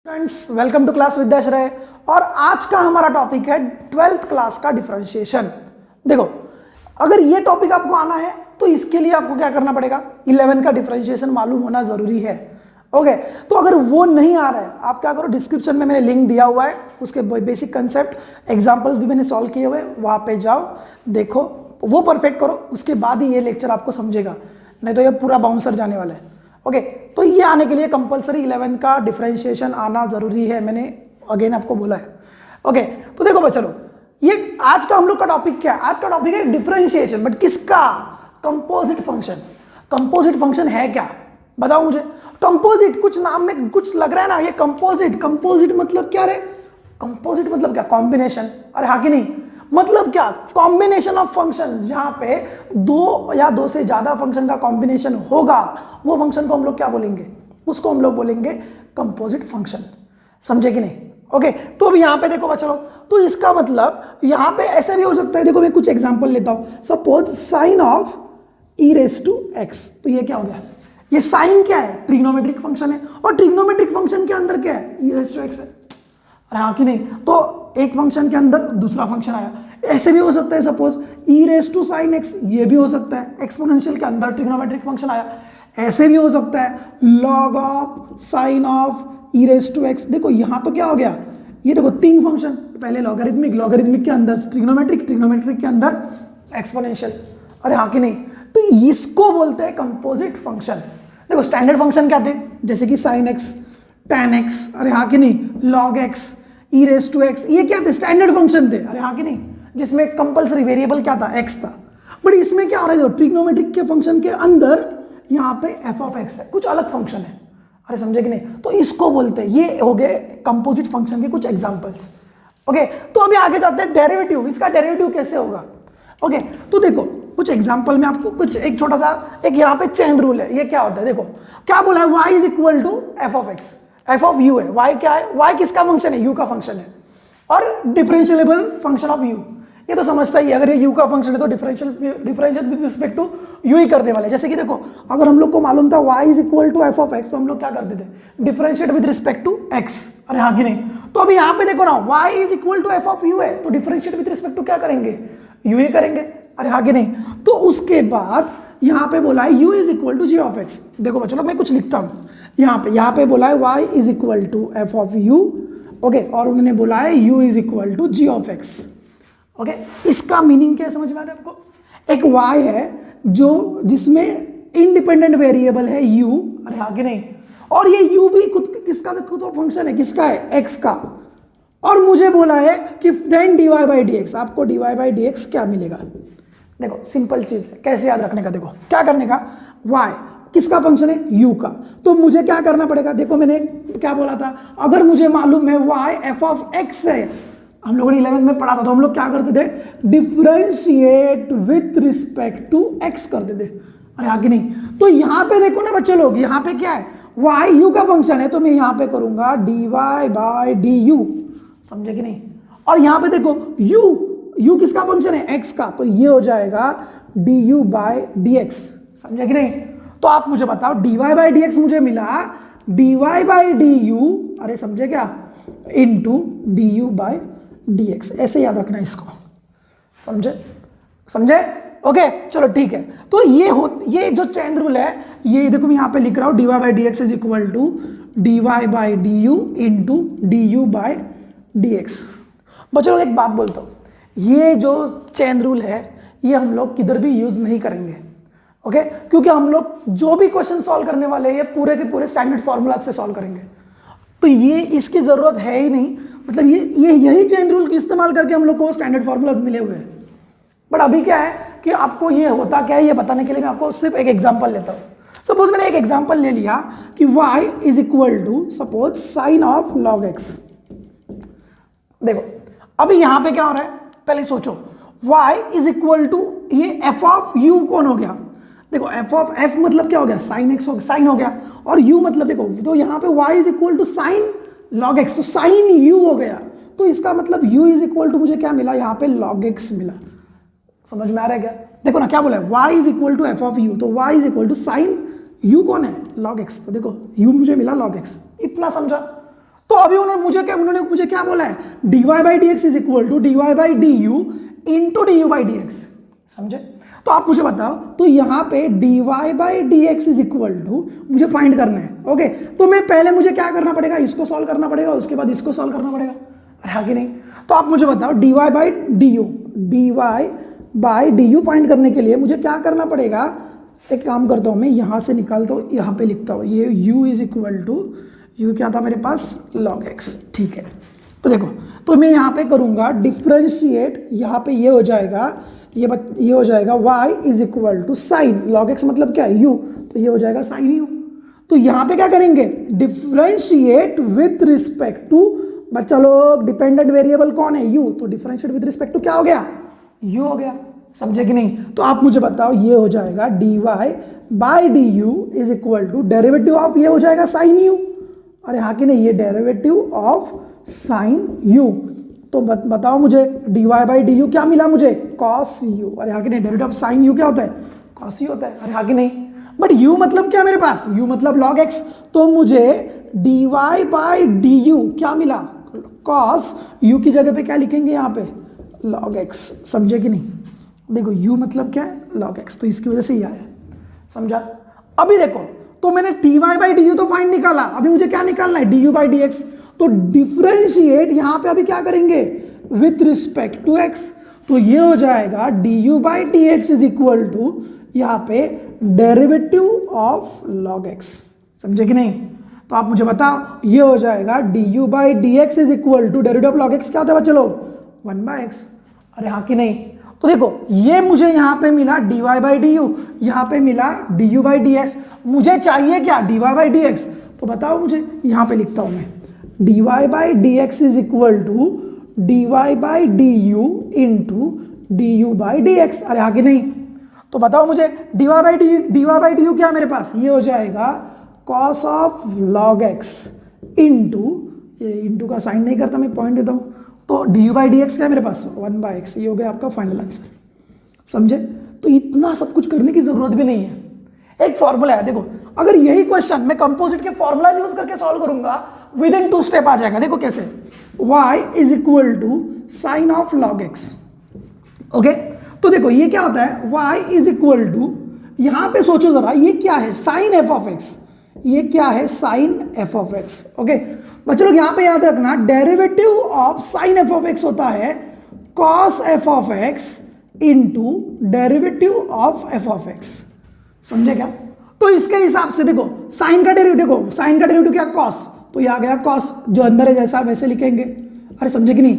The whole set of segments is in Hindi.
Friends, welcome to class Vidyashray. और आज का हमारा टॉपिक है 12th क्लास का डिफरेंशिएशन। देखो, अगर ये टॉपिक आपको आना है तो इसके लिए आपको क्या करना पड़ेगा, 11 का डिफरेंशिएशन मालूम होना जरूरी है। ओके, तो अगर वो नहीं आ रहा है, आप क्या करो, डिस्क्रिप्शन में मैंने लिंक दिया हुआ है, उसके बेसिक कंसेप्ट एग्जाम्पल्स भी मैंने सॉल्व किए हुए, वहाँ पे जाओ, देखो, वो परफेक्ट करो, उसके बाद ही ये लेक्चर आपको समझेगा, नहीं तो ये पूरा बाउंसर जाने वाला है। ओके, तो ये आने के लिए कंपलसरी 11 का डिफरेंशिएशन आना जरूरी है, मैंने अगेन आपको बोला है। ओके, तो देखो बच्चा लोग, ये आज का हम लोग का टॉपिक क्या है, आज का टॉपिक है डिफरेंशिएशन, बट किसका, कंपोजिट फंक्शन। कंपोजिट फंक्शन है क्या, बताओ मुझे। कंपोजिट, कुछ नाम में कुछ लग रहा है ना, ये कंपोजिट, कंपोजिट मतलब क्या रे, कंपोजिट मतलब क्या, कॉम्बिनेशन। अरे हाँ कि नहीं, मतलब क्या, कॉम्बिनेशन ऑफ फंक्शन, जहां पे दो या दो से ज्यादा फंक्शन का कॉम्बिनेशन होगा, वो फंक्शन को हम लोग क्या बोलेंगे, उसको हम लोग बोलेंगे कंपोजिट फंक्शन। समझे कि नहीं। ओके, तो अब यहां पे देखो बच्चों लोग, तो इसका मतलब यहां पे ऐसे भी हो सकता है। देखो मैं कुछ एग्जांपल लेता हूं, suppose sine of e raise to x, तो ये क्या हो गया, ये साइन क्या है, ट्रिग्नोमेट्रिक फंक्शन है, और ट्रिग्नोमेट्रिक फंक्शन के अंदर क्या है, e रेज टू x है। अरे हाँ कि नहीं, तो एक फंक्शन के अंदर दूसरा फंक्शन आया। ऐसे भी हो सकता है, suppose e raise to sine x, ये भी हो सकता है, एक्सपोनेंशियल के अंदर ट्रिग्नोमेट्रिक फंक्शन आया। ऐसे भी हो सकता है log of sine of e raise to x। देखो यहाँ तो क्या हो गया, ये देखो तीन फंक्शन, पहले लॉगरिथमिक, लॉगरिथमिक के अंदर ट्रिग्नोमेट्रिक, ट्रिग्नोमेट्रिक के अंदर एक्सपोनेंशियल। अरे हाँ कि नहीं, तो इसको बोलते हैं कंपोजिट फंक्शन। देखो स्टैंडर्ड फंक्शन क्या थे, जैसे कि साइन x, tan x, अरे हाँ कि नहीं, log x, e raise to x, ये क्या थे, स्टैंडर्ड फंक्शन थे। अरे हाँ कि नहीं, जिसमें कंपलसरी वेरिएबल क्या था, x था। बट इसमें क्या हो रहा है, ट्रिग्नोमेट्रिक के फंक्शन के अंदर यहाँ पे f ऑफ x है, कुछ अलग फंक्शन है। अरे समझे कि नहीं, तो इसको बोलते हैं, ये हो गए कंपोजिट फंक्शन के कुछ एग्जांपल्स। ओके, तो अभी आगे जाते हैं डेरिवेटिव, इसका डेरिवेटिव कैसे होगा। ओके, तो देखो कुछ एग्जांपल में आपको कुछ एक छोटा सा, एक यहाँ पे चेन रूल है, ये क्या होता है, देखो क्या बोला है, y is equal to f of x, f of u है, y क्या है, y किसका फंक्शन है, u का फंक्शन है, और डिफरेंशिएबल फंक्शन ऑफ u, ये तो समझता ही है, अगर ये u का फंक्शन है तो differentiate with respect to u ही करने वाले। जैसे कि देखो, अगर हम लोग को मालूम था y is equal to f of x, तो हम लोग क्या करते थे, differentiate with respect to x। अरे हाँ कि नहीं, तो अभी यहाँ पे देखो ना, y is equal to f of u है, तो डिफरेंशिएट विद रिस्पेक्ट टू क्या करेंगे, u ही करेंगे। अरे हाँ कि नहीं, तो उसके बाद यहाँ पे बोला है u is equal to g of x. देखो बच्चों लोग, मैं कुछ लिखता हूँ, यहाँ पे बोला है y is equal to f of u। Okay, और उन्होंने बोला है u is equal to g of x. Okay, इसका मीनिंग क्या है, समझ में आ रहा है आपको। एक y है जो जिसमें इंडिपेंडेंट वेरिएबल है u, अरे हाँ कि नहीं, और ये u भी खुद किसका, खुद फंक्शन है, किसका है, x का। और मुझे बोला है कि then dy by d x, आपको dy बाई डी एक्स क्या मिलेगा। देखो सिंपल चीज है, कैसे याद रखने का, देखो क्या करने का, y किसका फंक्शन है, u का, तो मुझे क्या करना पड़ेगा। देखो मैंने क्या बोला था, अगर मुझे मालूम है y f ऑफ x है, हम लोगों ने 11 में पढ़ा था, तो हम लोग क्या करते थे, differentiate with respect to x करते थे। अरे आगे नहीं, तो यहाँ पे देखो ना बच्चे लोग, यहाँ पे क्या है, y u का फंक्शन है, तो मैं यहाँ पे करूंगा dy बाई डी यू। समझे कि नहीं, और यहाँ पे देखो u किसका फंक्शन है, x का, तो ये हो जाएगा du बाई डी एक्स। समझे कि नहीं, तो आप मुझे बताओ, dy बाई डी एक्स मुझे मिला dy बाई डी यू, अरे समझे क्या, into d u by d x, ऐसे याद रखना इसको। समझे। ओके, चलो ठीक है, तो ये जो चेन रूल है, ये देखो मैं यहाँ पे लिख रहा हूँ, dy by d x is equal to dy by d u into d u by d x. बच्चों एक बात बोलता हूँ, ये जो चेन रूल है, ये हम लोग किधर भी यूज नहीं करेंगे। ओके, क्योंकि हम लोग जो भी क्वेश्चन सॉल्व करने वाले हैं, ये पूरे के पूरे स्टैंडर्ड फॉर्मूला से सॉल्व करेंगे, तो ये इसकी जरूरत है ही नहीं। मतलब ये यही चेन रूल इस्तेमाल करके हम लोग को स्टैंडर्ड फॉर्मूलाज मिले हुए हैं। बट अभी क्या है कि आपको ये होता क्या है, ये बताने के लिए मैं आपको सिर्फ एक एग्जांपल लेता हूँ। सपोज मैंने एक एग्जांपल ले लिया कि y is equal to suppose sine of log x। देखो अभी यहाँ पे क्या हो रहा है, पहले सोचो, y इज इक्वल टू ये f ऑफ u कौन हो गया, देखो f ऑफ f मतलब क्या हो गया, साइन x साइन हो गया, और u मतलब देखो, तो यहाँ पे y is equal to sine log x, तो साइन u हो गया, तो इसका मतलब u इज इक्वल टू मुझे क्या मिला, यहाँ पे log x मिला। समझ में आ रहा है क्या, देखो ना क्या बोला है, y is equal to f of u, तो y is equal to sine u कौन है, log x, तो देखो u मुझे मिला log x, इतना समझा। तो अभी उन्होंने मुझे क्या बोला है, dy by d x is equal to dy by d u into d u by d x, समझे। तो आप मुझे बताओ, तो यहाँ पे dy by d x is equal to मुझे फाइंड करना है, ओके। तो मैं पहले मुझे क्या करना पड़ेगा, इसको सॉल्व करना पड़ेगा, उसके बाद इसको सॉल्व करना पड़ेगा, है कि नहीं। तो आप मुझे बताओ dy by dy by d you find करने के लिए मुझे क्या करना पड़ेगा। एक काम करता हूँ, मैं यहाँ से निकालता हूँ, यहाँ पे लिखता हूँ, ये u is equal to, u क्या था मेरे पास, log x, ठीक है। तो देखो, तो मैं यहाँ पे करूँगा डिफ्रेंशिएट, यहाँ पे ये हो जाएगा, ये हो जाएगा y is equal to sine log x मतलब क्या है u, तो ये हो जाएगा साइन u। तो यहाँ पे क्या करेंगे, डिफ्रेंशिएट विथ रिस्पेक्ट टू, बच्चा लोग डिपेंडेंट वेरिएबल कौन है, u, तो डिफ्रेंशिएट विथ रिस्पेक्ट टू क्या हो गया, u हो गया, समझे कि नहीं। तो आप मुझे बताओ, ये हो जाएगा dy by d u is equal to derivative of, ये हो जाएगा साइन u, अरे हाँ कि नहीं, ये डेरिवेटिव ऑफ साइन u। तो बताओ मुझे dy बाई डी यू क्या मिला मुझे, cos u, अरे हाँ कि नहीं, डेरिवेटिव ऑफ साइन u क्या होता है, cos u होता है, अरे हाँ कि नहीं। बट u मतलब क्या मेरे पास, u मतलब log x, तो मुझे dy बाई डी यू क्या मिला, cos u की जगह पे क्या लिखेंगे यहाँ पे, log x, समझे कि नहीं। देखो u मतलब क्या है, log x, तो इसकी वजह से ये आया, समझा। अभी देखो, तो मैंने dy बाई डी यू तो फाइंड निकाला, अभी मुझे क्या निकालना है, du बाई डी एक्स। तो डिफरेंशिएट यहाँ पे अभी क्या करेंगे, विथ रिस्पेक्ट टू x, तो ये हो जाएगा du by d x is equal to यहाँ पे डेरिवेटिव ऑफ log x, समझे कि नहीं। तो आप मुझे बताओ, ये हो जाएगा du by d x is equal to derivative of log x क्या होता है बच्चे लोग, 1 बाई एक्स, अरे हाँ कि नहीं। तो देखो, ये मुझे यहाँ पे मिला dy बाई डी यू, यहाँ पे मिला du बाई डी एक्स, मुझे चाहिए क्या, dy बाई डी एक्स। तो बताओ मुझे, यहाँ पे लिखता हूँ मैं, dy by d x is equal to dy by d u into du by d x, अरे हाँ कि नहीं। तो बताओ मुझे, dy बाई डी यू क्या है मेरे पास, ये हो जाएगा cos of log x into, ये इंटू का साइन नहीं करता, मैं पॉइंट देता हूँ, तो du बाई डी एक्स क्या है मेरे पास, 1 बाई एक्स, ये हो गया आपका फाइनल आंसर, समझे। तो इतना सब कुछ करने की जरूरत भी नहीं है, एक फॉर्मूला है। देखो, अगर यही क्वेश्चन मैं कंपोजिट के फॉर्मूला यूज करके सॉल्व करूंगा, विद इन 2 स्टेप आ जाएगा। देखो कैसे, y is equal to sine of log x, okay. तो देखो ये क्या होता है, y इज इक्वल टू, यहां पे सोचो जरा, ये क्या है, साइन f ऑफ x, ये क्या है, sine f of x, okay. बच्चों लोग यहाँ पे याद रखना, derivative of sine f of x होता है cos f of x into derivative of f of x, समझे क्या। तो इसके हिसाब से देखो, साइन का डेरिवेटिव, साइन का डेरिवेटिव क्या, cos, तो ये आ गया cos, जो अंदर है जैसा वैसे लिखेंगे, अरे समझे कि नहीं।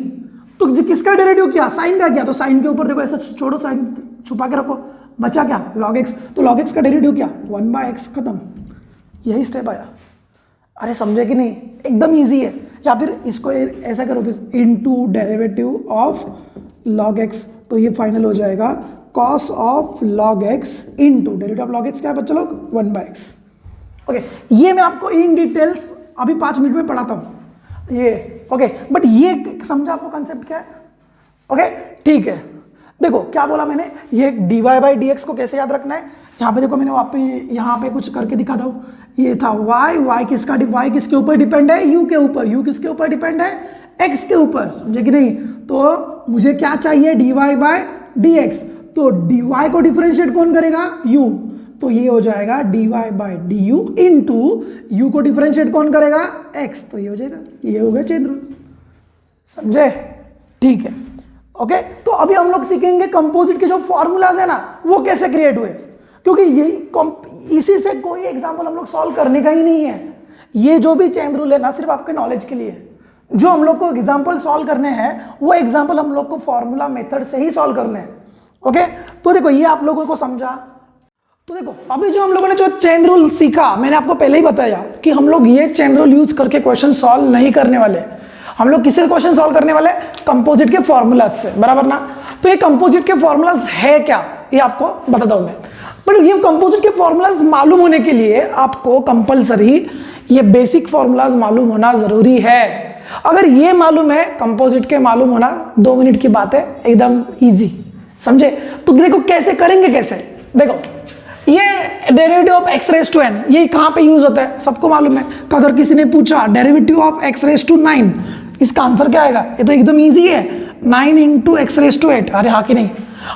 तो किसका डेरिवेटिव किया, साइन का किया, तो साइन के ऊपर देखो ऐसा छोड़ो, साइन छुपा के रखो, बचा क्या, log x, तो log x का डेरिवेटिव क्या, 1 बाई एक्स, खत्म, यही स्टेप आया, अरे समझे कि नहीं, एकदम इजी है। या फिर इसको ऐसा करो, फिर into derivative of log x, तो ये फाइनल हो जाएगा cos of log x into derivative of log x क्या है बच्चों लोग, 1 बाई एक्स, ओके। ये मैं आपको इन डिटेल्स अभी 5 मिनट में पढ़ाता हूँ ये, ओके। बट ये समझा आपको कंसेप्ट क्या है, ओके, ठीक है। देखो क्या बोला मैंने, ये dy बाई डी एक्स को कैसे याद रखना है, यहाँ पे देखो मैंने यहाँ पे कुछ करके दिखाता हूँ, ये था y किसके ऊपर डिपेंड है, u के ऊपर, u किसके ऊपर डिपेंड है, x के ऊपर, समझे कि नहीं। तो मुझे क्या चाहिए, dy बाई डी एक्स, तो dy को डिफरेंशिएट कौन करेगा, u, तो ये हो जाएगा dy by d u into u को डिफरेंशिएट कौन करेगा, x, तो ये हो जाएगा, ये हो गया चेन रूल, समझे, ठीक है, ओके। तो अभी हम लोग सीखेंगे कंपोजिट के जो फॉर्मूलाज है ना, वो कैसे क्रिएट हुए, क्योंकि यही इसी से कोई एग्जाम्पल हम लोग सॉल्व करने का ही नहीं है। ये जो भी चेन रूल है ना, सिर्फ आपके नॉलेज के लिए है। जो हम लोग को एग्जाम्पल सॉल्व करने हैं, वो एग्जाम्पल हम लोग को फॉर्मूला मेथड से ही सॉल्व करने हैं, ओके। तो देखो ये आप लोगों को समझा। तो देखो अभी जो हम लोगों ने जो चेन रूल सीखा, मैंने आपको पहले ही बताया कि हम लोग ये चेन रूल यूज करके क्वेश्चन सॉल्व नहीं करने वाले। हम लोग किससे क्वेश्चन सॉल्व करने वाले, कंपोजिट के फॉर्मूलाज से, बराबर ना। तो ये कंपोजिट के फॉर्मूलाज है क्या, ये आपको बताता हूं मैं। बट ये कंपोजिट के फॉर्मूलाज मालूम होने के लिए आपको कंपलसरी ये बेसिक फॉर्मूलाज मालूम होना जरूरी है। अगर ये मालूम है, कंपोजिट के मालूम होना 2 मिनट की बात है, एकदम इजी, समझे। तो देखो कैसे करेंगे, कैसे देखो, ये derivative of x raise to n, ये कहाँ पे यूज होता है सबको मालूम है। अगर किसी ने पूछा derivative of x raise to 9, इसका आंसर क्या आएगा? ये तो एकदम इजी है, 9 इंटू एक्स रेस टू 8। अरे हाँ कि नहीं?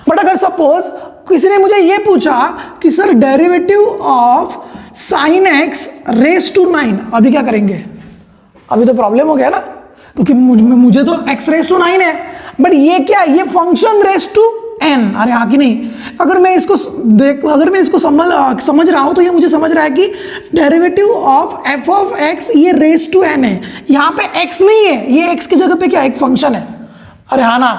बट अगर सपोज किसी ने मुझे ये पूछा कि sir derivative of sine x raise to 9, अभी क्या करेंगे? अभी तो प्रॉब्लम हो गया ना, क्योंकि मुझे तो एक्स रेस टू 9 है, बट ये क्या है? ये फंक्शन रेस टू एन। अरे हाँ कि नहीं? अगर मैं इसको समझ रहा हूं तो ये मुझे समझ रहा है कि derivative of f of x ये रेस टू एन है। यहाँ पे एक्स नहीं है, ये एक्स की जगह पे क्या? एक फंक्शन है। अरे हाँ ना?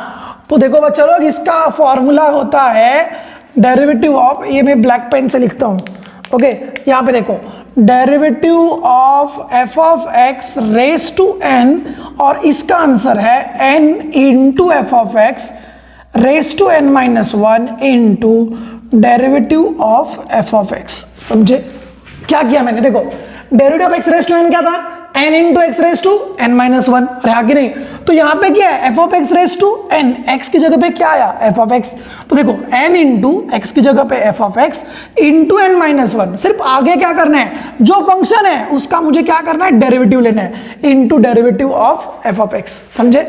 तो देखो बच्चा लोग, इसका फॉर्मूला होता है डेरिवेटिव ऑफ, ये मैं ब्लैक पेन से लिखता हूं, ओके। यहाँ पे देखो, derivative of f of x raise to n, और इसका आंसर है n into f of x raise to n minus 1 into derivative of f of x. समझे क्या किया मैंने? देखो, derivative of x raise to n क्या था? N into x raise to n minus 1। अरे आगे नहीं? तो यहां पे क्या है? F of x raise to n, x की जगह पे क्या आया? F of x. तो देखो, एन इंटू एक्स की जगह पे f of x into n minus 1। सिर्फ आगे क्या करना है? जो फंक्शन है उसका मुझे क्या करना है? डेरिवेटिव लेना है, into derivative of f of x. समझे?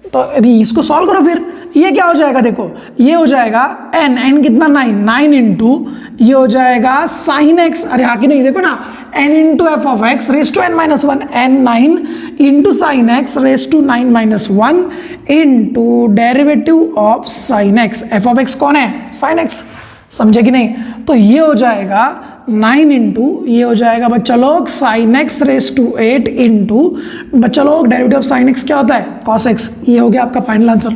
तो अभी इसको सॉल्व करो, फिर ये क्या हो जाएगा? देखो, ये हो जाएगा एन कितना? 9 इंटू ये हो जाएगा साइन एक्स। अरे हाँ कि नहीं? देखो ना, n into f of x raise to n minus 1, n 9 into sine x raise to 9 minus 1 into derivative of sine x. F of x कौन है? Sine x. समझे कि नहीं? तो ये हो जाएगा 9 इंटू ये हो जाएगा बच्चा लोग sine x raise to 8 into बच्चा लोग डेरिवेटिव ऑफ साइन एक्स क्या होता है? Cos x. ये हो गया आपका फाइनल आंसर।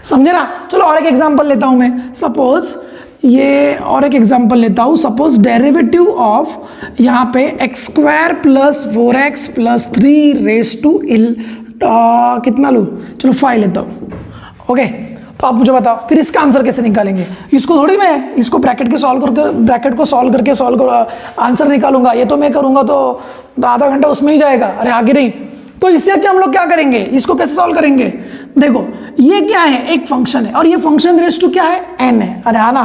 समझे ना? चलो और एक एग्जांपल लेता हूं मैं। सपोज ये और एक एग्जांपल लेता हूं। सपोज डेरिवेटिव ऑफ यहाँ पे x square plus 4x plus 3 raise to कितना लूँ? चलो 5 लेता हूँ, ओके। तो आप मुझे बताओ फिर इसका आंसर कैसे निकालेंगे? इसको थोड़ी मैं इसको ब्रैकेट को सॉल्व करके आंसर निकालूंगा। ये तो मैं करूंगा तो आधा घंटा उसमें ही जाएगा। अरे आगे नहीं? तो इससे अच्छा हम लोग क्या करेंगे? इसको कैसे सॉल्व करेंगे? देखो, ये क्या है? एक फंक्शन है, और ये फंक्शन रेस टू क्या है? एन है। अरे हाँ ना?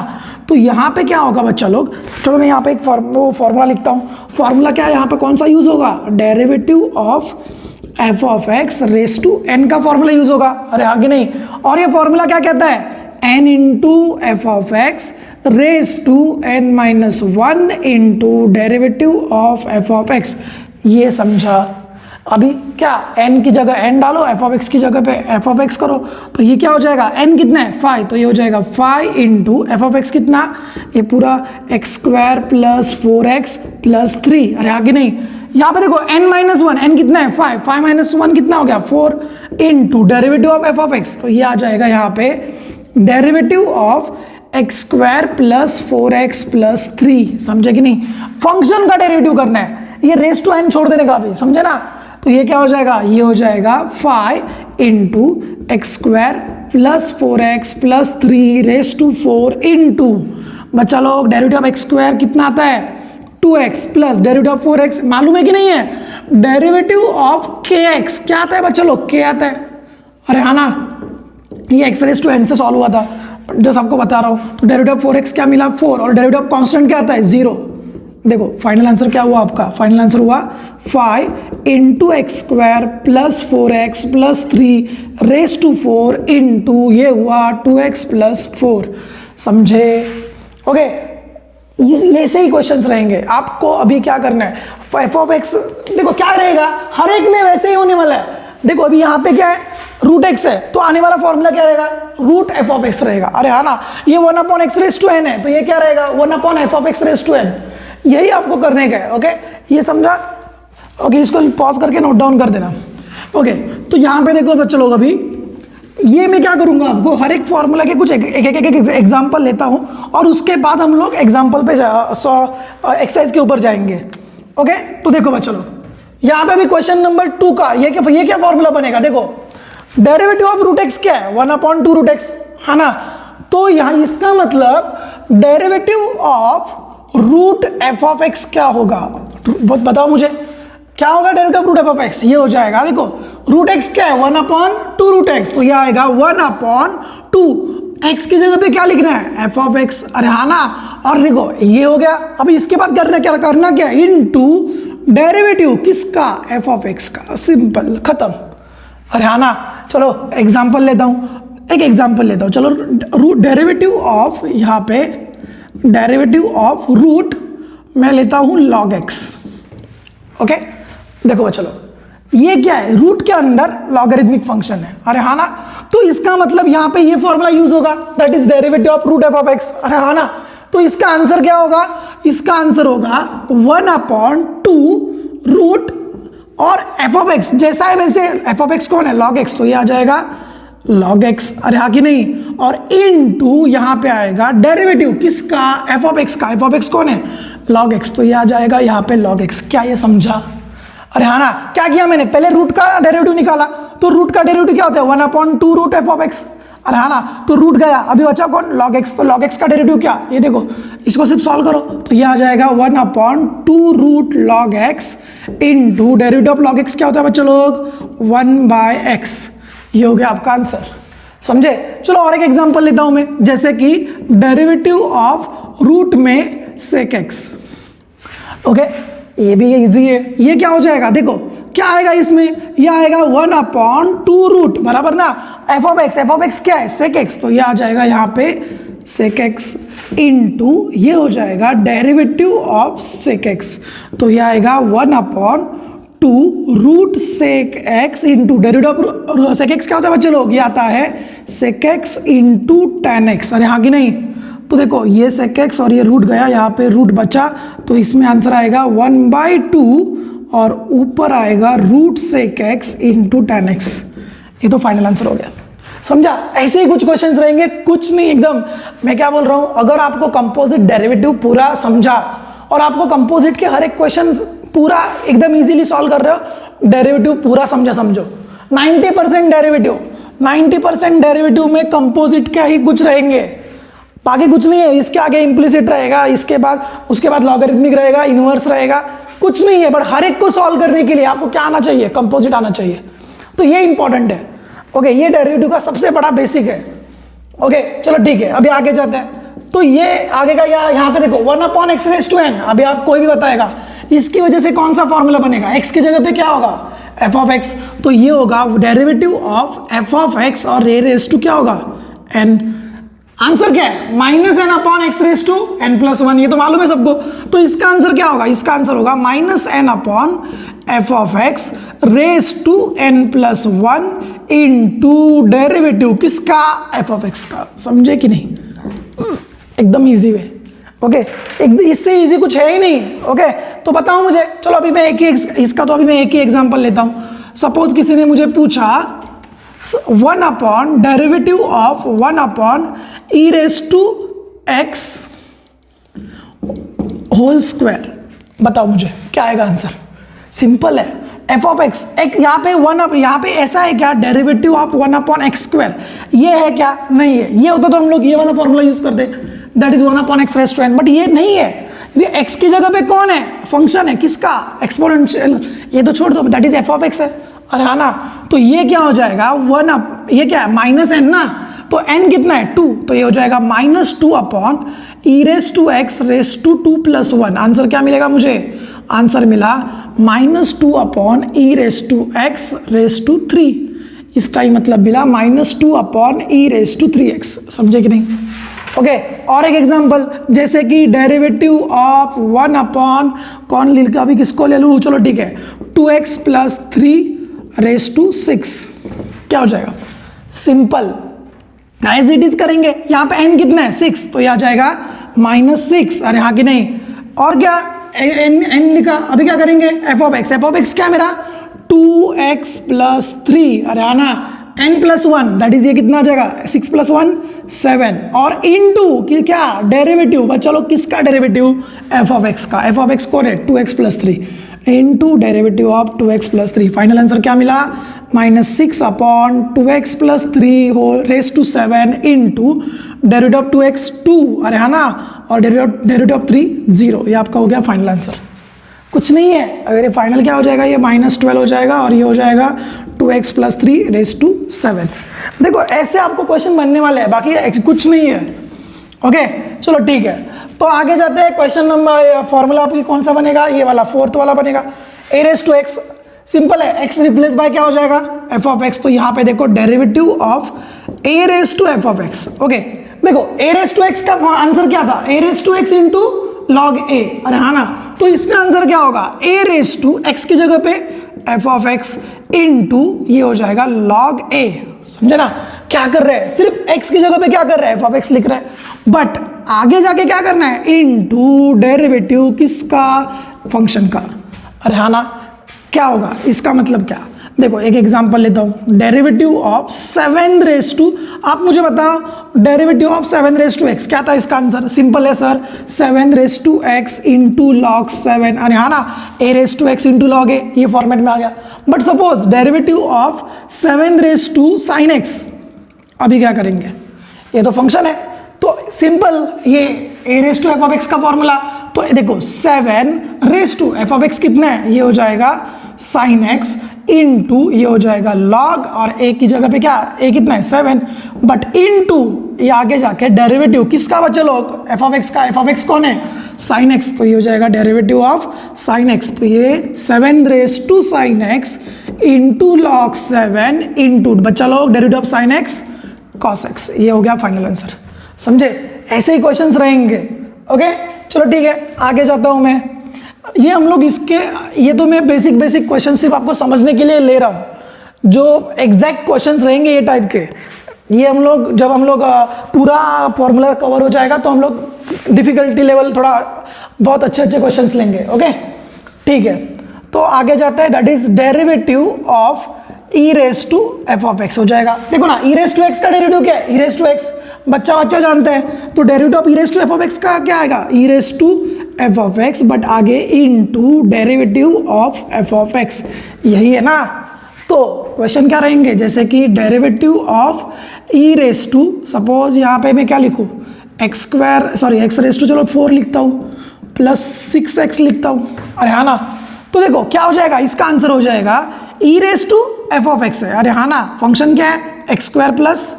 तो यहाँ पे क्या होगा बच्चा लोग? चलो मैं यहाँ पे एक फॉर्मूला लिखता हूँ। फॉर्मूला क्या है यहाँ पे? कौन सा यूज होगा? Derivative of f of x raise to n का फॉर्मूला यूज होगा। अरे आगे नहीं? और ये फॉर्मूला क्या कहता है? N into f of x raise to n minus 1 into derivative of f of x. ये समझा? अभी क्या? n की जगह n डालो, एफ ऑफ एक्स की जगह पे एफ ऑफ एक्स करो, तो ये क्या हो जाएगा? n कितना है? 5। तो ये हो जाएगा 5 इंटू एफ ऑफ एक्स कितना? ये पूरा x square plus 4x plus 3। अरे आगे नहीं? यहाँ पे देखो n माइनस 1, n कितना है? 5। 5 माइनस 1 कितना हो गया? 4 into derivative of f of x. तो ये आ जाएगा यहाँ पे derivative of x square plus 4x plus 3। समझे कि नहीं? फंक्शन का डेरिवेटिव करना है, ये रेस टू n छोड़ देने का भी। समझे ना? तो ये क्या हो जाएगा? ये हो जाएगा 5 into x square plus 4x plus 3 raise to 4 into बच्चा लोग डेरिवेटिव ऑफ एक्स स्क्वायर कितना आता है? 2x plus derivative of 4x मालूम है कि नहीं है? डेरिवेटिव ऑफ kx क्या आता है बच्चा लोग? k आता है। अरे हाँ ना? ये x रेस टू n से सॉल्व हुआ था, जैसे आपको बता रहा हूँ। तो डेरिवेटिव ऑफ 4x क्या मिला? 4, और डेरिवेटिव ऑफ कांस्टेंट क्या आता है? 0। देखो फाइनल आंसर क्या हुआ आपका? फाइनल आंसर हुआ 5 into x square plus 4x plus 3 raise to 4 into ये हुआ 2x प्लस 4। समझे? ओके, ये ऐसे ही क्वेश्चंस रहेंगे। आपको अभी क्या करना है? एफ ऑफ एक्स देखो क्या रहेगा, हर एक में वैसे ही होने वाला है। देखो अभी यहाँ पे क्या है? रूट एक्स है, तो आने वाला फॉर्मूला क्या रहेगा? रूट एफ ऑफ एक्स रहेगा। अरे हाँ ना? ये 1 upon x raise to n है, तो ये क्या रहेगा? 1 upon f of x raise to n. यही आपको करने का है, ओके? ये समझा? ओके, इसको पॉज करके नोट डाउन कर देना। ओके, तो यहाँ पे देखो बच्चे लोग, अभी ये मैं क्या करूँगा, आपको हर एक फॉर्मूला के कुछ एक एग्जाम्पल लेता हूँ, और उसके बाद हम लोग एग्जाम्पल पे एक्सरसाइज के ऊपर जाएंगे। ओके, तो देखो बच्चे लोग, यहाँ पे भी क्वेश्चन नंबर 2 का ये क्या फॉर्मूला बनेगा? देखो डेरिवेटिव ऑफ रूट एक्स क्या है? 1 अपॉन 2 रूट एक्स, है ना? तो यहाँ इसका मतलब derivative of root f of x क्या होगा? बताओ मुझे, क्या होगा derivative of root f of x? ये हो जाएगा, देखो रूट एक्स क्या है? 1 अपॉन 2 रूट एक्स, तो ये आएगा 1 अपॉन 2। एक्स की जगह पे क्या लिखना है? F of x. अरे हाँ ना? और देखो ये हो गया। अब इसके बाद करना क्या, इनटू डेरिवेटिव किसका, एफ ऑफ एक्स का, सिंपल, खत्म। अरे हाँ ना, चलो एग्जांपल लेता हूँ, एक एग्जांपल लेता हूँ, चलो रूट डेरिवेटिव ऑफ, यहाँ पे डेरिवेटिव ऑफ रूट मैं लेता हूँ लॉग एक्स। ओके, देखो चलो ये क्या है, रूट के अंदर लॉगरिथमिक फंक्शन है। अरे हाँ ना, तो इसका मतलब यहाँ पे ये फॉर्मूला यूज होगा, that is derivative of root f of x. अरे हाँ ना, तो इसका आंसर क्या होगा, इसका आंसर होगा 1/2 रूट और एफ ऑफ एक्स जैसा है वैसे, एफ ऑफ एक्स कौन है, लॉग एक्स, तो ये आ जाएगा लॉग एक्स। अरे हाँ कि नहीं, और इनटू यहाँ पे आएगा डेरिवेटिव किसका, एफ ऑफ एक्स का, एफ ऑफ एक्स कौन है, लॉग एक्स, तो ये आ जाएगा यहाँ पे लॉग एक्स। क्या ये समझा? अरे हाँ ना, क्या किया मैंने, पहले रूट का डेरिवेटिव निकाला, तो रूट का डेरिवेटिव क्या होता है, 1/2 रूट एफ ऑफ एक्स। अरे हाँ ना, तो रूट गया, अभी बचा कौन, लॉग एक्स, तो लॉग एक्स का डेरिवेटिव क्या, ये देखो, इसको सिर्फ सॉल्व करो तो ये आ जाएगा 1/2 root log x into derivative of log x क्या होता है बच्चों लोग, 1/x। ये हो गया आपका आंसर, समझे। चलो और एक एग्जांपल लेता हूं मैं, जैसे कि डेरिवेटिव ऑफ रूट में सेक एक्स। ओके, ये भी इजी है, ये क्या हो जाएगा, देखो क्या आएगा इसमें, ये आएगा 1/2 रूट, बराबर ना, एफ ऑफ एक्स क्या है, सेक एक्स, तो ये आ जाएगा यहाँ पे सेक एक्स इनटू ये हो जाएगा डेरिवेटिव ऑफ सेक एक्स, तो ये आएगा 1/2 root sec x into derivative of sec x क्या होता है बच्चे लोग, ये आता है sec x into tan x। अरे हाँ कि नहीं, तो देखो ये सेक एक्स और ये रूट गया, यहाँ पे रूट बचा, तो इसमें आंसर आएगा 1/2 और ऊपर आएगा root sec x into tan x। ये तो फाइनल आंसर हो गया, समझा। ऐसे ही कुछ क्वेश्चंस रहेंगे, कुछ नहीं, एकदम मैं क्या बोल रहा हूँ, अगर आपको कंपोजिट डेरिवेटिव पूरा समझा और आपको कंपोजिट के हर एक क्वेश्चन पूरा एकदम इजीली सॉल्व कर रहे हो, डेरिवेटिव पूरा समझो 90% डेरिवेटिव में कंपोजिट क्या ही कुछ रहेंगे, बाकी कुछ नहीं है। इसके आगे इम्प्लिसिट रहेगा, इसके बाद उसके बाद लॉगरिथमिक रहेगा, इनवर्स रहेगा, कुछ नहीं है। बट हर एक को सॉल्व करने के लिए आपको क्या आना चाहिए, कंपोजिट आना चाहिए, तो ये इंपॉर्टेंट है। ओके, ये डेरिवेटिव का सबसे बड़ा बेसिक है। ओके चलो ठीक है, अभी आगे जाते हैं। तो ये आगे का यहाँ पे देखो 1/x⁴n, अभी आप कोई भी बताएगा, इसकी वजह से कौन सा फॉर्मूला बनेगा, x की जगह पे क्या होगा, f ऑफ x, तो ये होगा derivative of f of x और a⁻² क्या होगा, n। आंसर क्या है, -n/x⁴n+1, ये तो मालूम है सबको। तो इसका आंसर क्या होगा, इसका आंसर होगा -n/f of x⁻n+1 into derivative किसका, f ऑफ x का। समझे कि नहीं, एकदम इजी है। ओके, इससे इजी कुछ है ही नहीं। ओके, तो बताओ मुझे, चलो अभी मैं एक ही इसका तो अभी मैं एक ही एग्जांपल लेता हूं। सपोज किसी ने मुझे पूछा 1 डेरिवेटिव ऑफ 1/e⁻x², बताओ मुझे क्या आएगा आंसर। सिंपल है, एफ ऑफ एक्स, यहाँ पे यहाँ पे ऐसा है क्या, डेरिवेटिव ऑफ 1/x², ये है क्या, नहीं है। ये होता तो हम लोग ये वाला फॉर्मूला यूज करते, दैट इज 1/x⁻n, बट ये नहीं है। ये x की जगह पे कौन है, फंक्शन है किसका, एक्सपोनेंशियल, ये तो छोड़ दो, that is F of x है। अरे हाँ ना, तो ये क्या हो जाएगा, ये क्या है, -n ना, तो n कितना है 2, तो ये हो जाएगा -2/e⁻x⁻²+1। आंसर क्या मिलेगा मुझे, आंसर मिला -2/e⁻x⁻3। इसका ही मतलब मिला -2/e⁻3x। समझे कि नहीं। ओके, और एक एग्जांपल, जैसे कि डेरिवेटिव ऑफ 1/ कौन लिखा, अभी किसको ले लूँ, चलो ठीक है, 2x + 3⁻6 क्या हो जाएगा, सिंपल एज इट इज करेंगे। यहाँ पे n कितना है 6, तो ये आ जाएगा -6। अरे हाँ कि नहीं, और क्या n लिखा, अभी क्या करेंगे, f ऑफ x क्या मेरा 2x + 3, अरे हाँ ना, n+1 दैट इज ये कितना आ जाएगा 6 + 1 7, और इनटू कि क्या डेरिवेटिव, बच्चा लोग किसका डेरिवेटिव, f ऑफ x का। f ऑफ x कौन है, 2x + 3 into derivative of 2x + 3। Final answer क्या मिला, -6/2x + 3⁻7 into derivative of 2x 2, अरे हाँ ना, और डेरिवेटिव ऑफ 3 0। ये आपका हो गया फाइनल आंसर, कुछ नहीं है। अगर ये फाइनल क्या हो जाएगा, ये -12 हो जाएगा, और ये हो जाएगा 2x + 3⁻7। देखो ऐसे आपको क्वेश्चन बनने वाले हैं, बाकी कुछ नहीं है। ओके चलो ठीक है, तो आगे जाते हैं, क्वेश्चन नंबर फॉर्मूला आपकी कौन सा बनेगा, ये वाला फोर्थ वाला बनेगा, a raise to x, simple है, x रिप्लेस बाय क्या हो जाएगा f ऑफ x। तो यहाँ पे देखो derivative of a raise to f of x। Okay देखो a रेज टू x का आंसर क्या था, a raise to x into log a, अरे हाँ ना, तो इसका आंसर क्या होगा a रेज टू x की जगह पे f ऑफ x इंटू ये हो जाएगा लॉग a। समझे ना, क्या कर रहे हैं, सिर्फ x की जगह पे क्या कर रहे हैं f ऑफ x लिख रहे हैं, बट आगे जाके क्या करना है, इनटू डेरिवेटिव किसका, फंक्शन का। अरे हाँ ना, क्या होगा इसका मतलब क्या, देखो एक एग्जांपल लेता हूँ, डेरिवेटिव ऑफ 7 रेज टू, आप मुझे बताओ derivative of 7 raise to x क्या था इसका आंसर, सिंपल है sir 7 raise to x into log 7, अरे हाँ ना, a raise to x into log a, ये फॉर्मेट में आ गया। But suppose derivative of 7 raise to sine x, अभी क्या करेंगे, ये तो फंक्शन है, तो सिंपल ये a raise to f of x का फॉर्मूला, तो देखो 7 raise to f of x कितना है, ये हो जाएगा साइन एक्स इंटू ये हो जाएगा लॉग, और a की जगह पे क्या, a कितना है 7, बट इंटू ये आगे जाके डेरिवेटिव किसका बचा लोग, एफ ऑफ एक्स का, एफ ऑफ एक्स कौन है साइन एक्स, तो ये हो जाएगा डेरिवेटिव ऑफ साइन एक्स, तो ये 7 raise to sine x into log 7 into बचा लोग derivative of sine x cos x, ये हो गया फाइनल आंसर। समझे, ऐसे ही क्वेश्चंस रहेंगे। ओके चलो ठीक है, आगे जाता हूँ मैं, ये हम लोग इसके, ये तो मैं बेसिक क्वेश्चन सिर्फ आपको समझने के लिए ले रहा हूँ, जो एग्जैक्ट क्वेश्चंस रहेंगे ये टाइप के, ये हम लोग जब हम लोग पूरा फॉर्मूला कवर हो जाएगा तो हम लोग डिफिकल्टी लेवल थोड़ा बहुत अच्छे क्वेश्चंस लेंगे। ओके ठीक है, तो आगे जाता है, that is derivative of e raise to f of x हो जाएगा। देखो ना, ई रेज टू एक्स का डेरिवेटिव क्या है, ई रेज टू एक्स बच्चा जानते हैं, तो derivative of e raise to f of x का क्या आएगा, e raise to f of x, but आगे into derivative of f of x, यही है ना। तो क्वेश्चन क्या रहेंगे, जैसे कि derivative of e raise to, suppose यहाँ पे मैं क्या लिखूँ, x square, sorry x raise to, चलो 4 लिखता हूँ, प्लस 6x लिखता हूँ, अरे हाँ ना, तो देखो क्या हो जाएगा, इसका आंसर हो जाएगा e raise to f of x है, अरे हाँ ना, फंक्शन क्या है एक्स स्क्वायर प्लस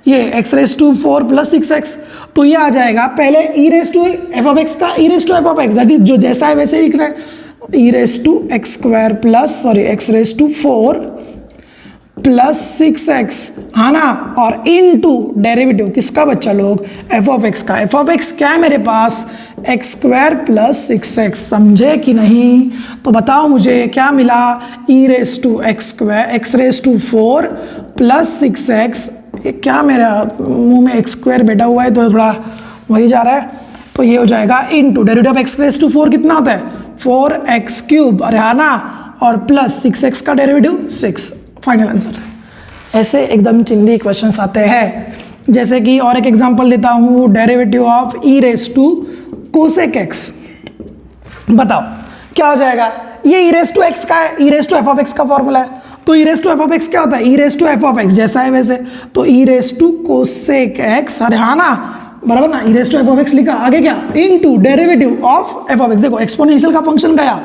ये x raise to 4 plus 6x, तो ये आ जाएगा पहले e raise to f of x का e raise to f of x, that is जो जैसा है वैसे ही लिख रहे हैं, e raise to x square plus sorry x raise to 4 plus 6x, हाँ ना, और इनटू डेरिवेटिव किसका बच्चा लोग, एफ ऑफ एक्स का, एफ ऑफ एक्स क्या है मेरे पास, एक्स स्क्वायर प्लस 6x, समझे कि नहीं। तो बताओ मुझे क्या मिला, e raise to x square x raise to 4 plus 6x, ये क्या मेरा मुंह में एक्स स्क्वायर बैठा हुआ है तो थोड़ा वही जा रहा है, तो ये हो जाएगा into derivative of x raise to 4 कितना होता है 4x क्यूब, अरे हाँ ना, और प्लस 6x का डेरिवेटिव 6, फाइनल आंसर। ऐसे एकदम चिंदी क्वेश्चंस आते हैं, जैसे कि और एक एग्जांपल देता हूँ, derivative of e raise to cosec x, बताओ क्या हो जाएगा, ये ई रेज टू एक्स का है, e raise to f of x का फॉर्मूला है, तो e raise to f of x क्या होता है, e raise to f of x जैसा है वैसे, तो e raise to cosec x, अरे हाँ ना, बराबर ना, e raise to f of x लिखा, आगे क्या into derivative of f of x, देखो एक्सपोनेंशियल का फंक्शन गया,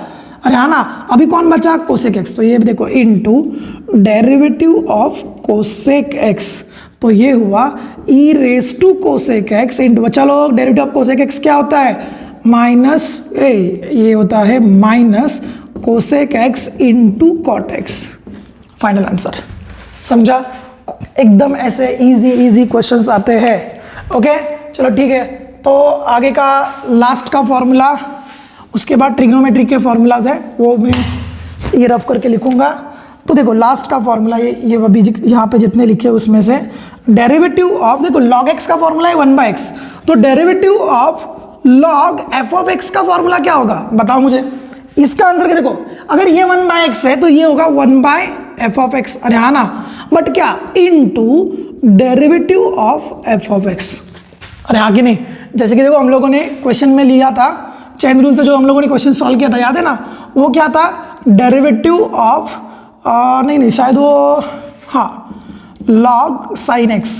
अरे हाँ ना, अभी कौन बचा कोसेक एक्स, तो ये देखो into derivative of cosec x, तो ये हुआ e raise to cosec x into, बच्चा लोग डेरिवेटिव ऑफ कोसेक एक्स क्या होता है, माइनस ये होता है minus cosec x into cot x, final answer. समझा, एकदम ऐसे इजी क्वेश्चंस आते हैं। ओके चलो ठीक है, तो आगे का लास्ट का फॉर्मूला, उसके बाद ट्रिग्नोमेट्री के फॉर्मूलाज है वो मैं ये रफ करके लिखूंगा। तो देखो लास्ट का फॉर्मूला ये अभी यहाँ पे जितने लिखे उसमें से डेरिवेटिव ऑफ, देखो log x का फॉर्मूला है 1/x, तो derivative of log f of x का फॉर्मूला क्या होगा बताओ मुझे, इसका आंसर क्या, देखो अगर ये 1/x है तो ये होगा 1/f ऑफ x, अरे हाँ ना, बट क्या into derivative of f of x, अरे हाँ कि नहीं। जैसे कि देखो हम लोगों ने क्वेश्चन में लिया था चैन रूल से, जो हम लोगों ने क्वेश्चन सॉल्व किया था याद है ना, वो क्या था डेरिवेटिव ऑफ नहीं शायद वो हाँ log sin x।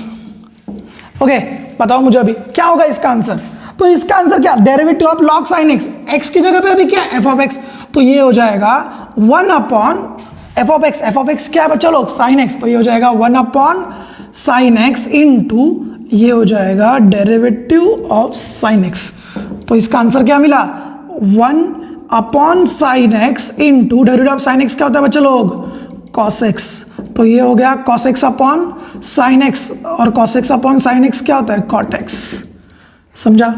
ओके बताओ मुझे अभी क्या होगा इसका आंसर, तो इसका आंसर क्या derivative of log sin x, x की जगह पे अभी क्या f ऑफ x, तो ये हो जाएगा 1/f of x, f of x क्या है चलो sin x, तो ये हो जाएगा 1/sin x इनटू ये हो जाएगा डेरिवेटिव ऑफ sin x, तो इसका आंसर क्या मिला, 1/sin x into derivative of sin x क्या होता है बच्चे लोग, cos x। तो ये हो गया cos x upon sin x, और cos x upon sin x क्या होता है, cot x। समझा?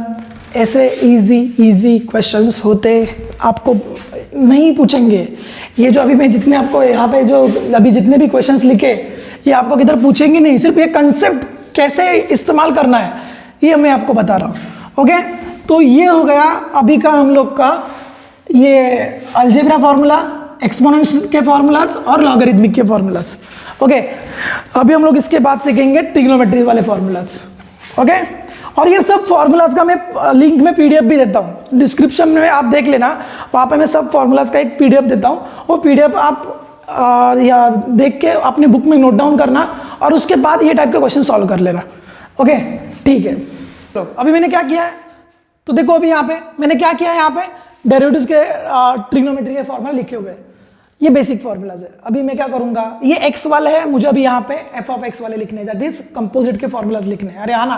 ऐसे इजी क्वेश्चंस होते आपको नहीं पूछेंगे। ये जो अभी मैं जितने आपको यहाँ पे जो अभी जितने भी क्वेश्चंस लिखे, ये आपको किधर पूछेंगे नहीं, सिर्फ ये कंसेप्ट कैसे इस्तेमाल करना है ये मैं आपको बता रहा हूँ। ओके, तो ये हो गया अभी का हम लोग का ये अलजेब्रा फार्मूला, एक्सपोनेंशियल के फार्मूलाज और लॉगरिथमिक के फार्मूलाज। ओके, अभी हम लोग इसके बाद सीखेंगे ट्रिग्नोमेट्री वाले फार्मूलाज। ओके, और ये सब फार्मूलाज का मैं लिंक में पीडीएफ भी देता हूँ, डिस्क्रिप्शन में आप देख लेना, वहाँ पे मैं सब फार्मूलाज का एक पीडीएफ देता हूँ। वो पीडीएफ आप या देख के अपने बुक में नोट डाउन करना और उसके बाद ये टाइप के क्वेश्चन सॉल्व कर लेना। ओके, ठीक है। तो अभी मैंने क्या किया है, तो देखो अभी यहाँ पे मैंने क्या किया है, यहाँ पे डेरिवेटिव्स के ट्रिग्नोमेट्री के फार्मूला लिखे हुए हैं, ये बेसिक फार्मूलाज है। अभी मैं क्या करूंगा, ये एक्स वाले है, मुझे अभी यहाँ पे एफ ऑफ एक्स वाले लिखने हैं, दैट इज कंपोजिट के फार्मूलाज लिखने हैं। अरे आना,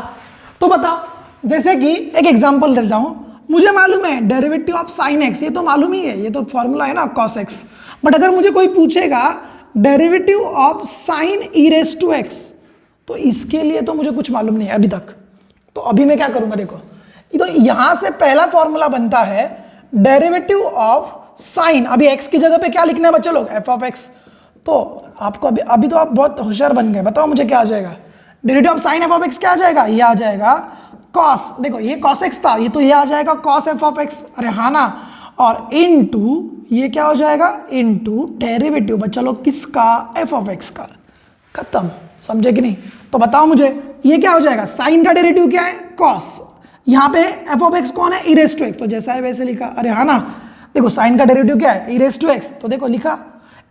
तो बताओ, जैसे कि एक एग्जांपल देता हूं, मुझे मालूम है डेरिवेटिव ऑफ साइन एक्स, ये तो मालूम ही है, ये तो फार्मूला है ना कॉस एक्स। बट अगर मुझे कोई पूछेगा derivative of sine e raise to x, तो इसके लिए तो मुझे कुछ मालूम नहीं है अभी तक। तो अभी मैं क्या करूंगा, देखो तो यहां से पहला फॉर्मूला बनता है डेरिवेटिव ऑफ साइन, अभी एक्स की जगह पे क्या लिखना है बच्चे लोग, एफ ऑफ एक्स। तो आपको अभी तो आप बहुत होशियार बन गए, बताओ मुझे क्या आ जाएगा, derivative of sign f of x क्या आ जाएगा, ये आ जाएगा कॉस, देखो ये कॉस एक्स था, ये तो ये आ जाएगा कॉस एफ ऑफ एक्स, अरे हाँ ना, और इनटू ये क्या हो जाएगा, इनटू डेरिवेटिव बच्चा लोग किसका, एफ ऑफ एक्स का। खत्म, समझे कि नहीं? तो बताओ मुझे ये क्या हो जाएगा, साइन का डेरिवेटिव क्या है, कॉस, यहाँ पे एफ ऑफ एक्स कौन है, ई रेज टू एक्स, तो जैसा है वैसे लिखा। अरे हाँ ना, देखो साइन का डेरिवेटिव क्या है, ई रेज टू एक्स, तो देखो लिखा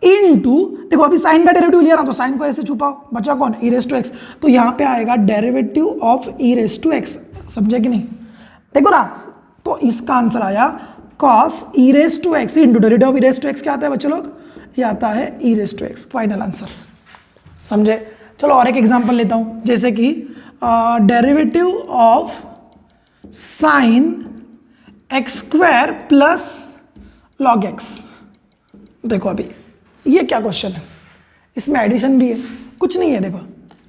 इनटू, देखो अभी साइन का डेरिवेटिव लिया ना, तो साइन को ऐसे छुपाओ, बचा कौन, ई रेज टू एक्स, तो यहाँ पे आएगा derivative of e raise to x. समझे कि नहीं? देखो ना, तो इसका आंसर आया cos e raise to x into derivative of e raise to x क्या आता है बच्चों लोग, ये आता है e raise to x, final answer. समझे? चलो और एक एग्जांपल लेता हूँ, जैसे कि derivative of sine x square plus log x. देखो अभी ये क्या क्वेश्चन है, इसमें एडिशन भी है, कुछ नहीं है। देखो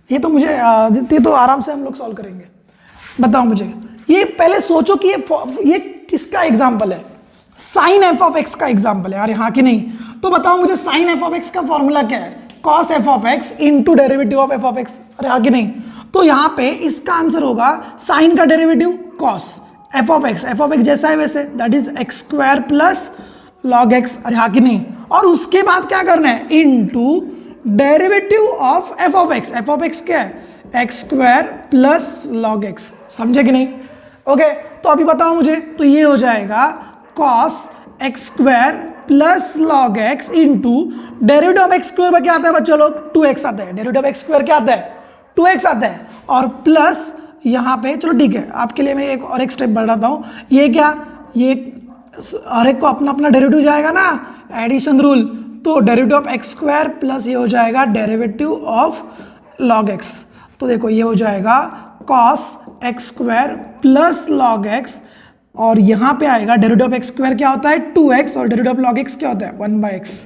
ये तो मुझे ये तो आराम से हम लोग सॉल्व करेंगे। बताओ मुझे, ये पहले सोचो कि ये किसका एग्जाम्पल है, साइन एफ ऑफ एक्स का एग्जाम्पल है। अरे हाँ कि नहीं? तो बताओ मुझे साइन एफ ऑफ एक्स का फॉर्मूला क्या है, cos f of x into derivative of f of x. अरे हाँ कि नहीं? तो यहाँ पे इसका आंसर होगा साइन का derivative cos f of x जैसा है वैसे, that is x square plus log x. अरे हाँ कि नहीं? और उसके बाद क्या करना है, into derivative of f of x क्या है, x square plus log x. समझे कि नहीं? ओके, तो अभी बताओ मुझे, तो ये हो जाएगा cos x square plus log x into derivative of x square क्या आता है बच्चों लोग, 2x आता है। डेरिवेटिव ऑफ एक्स स्क्वायर क्या आता है, 2x आता है, और प्लस यहाँ पे, चलो ठीक है, आपके लिए मैं एक और एक स्टेप बढ़ाता हूँ। ये क्या, ये हर एक को अपना अपना डेरिवेटिव जाएगा ना, एडिशन रूल, तो derivative of x square plus ये हो जाएगा डेरिवेटिव ऑफ लॉग एक्स। तो देखो ये हो जाएगा cos x square plus log x, और यहाँ पे आएगा डेरिवेटिव ऑफ एक्स स्क्वायर क्या होता है 2x, और डेरिवेटिव ऑफ लॉग एक्स क्या होता है 1/x।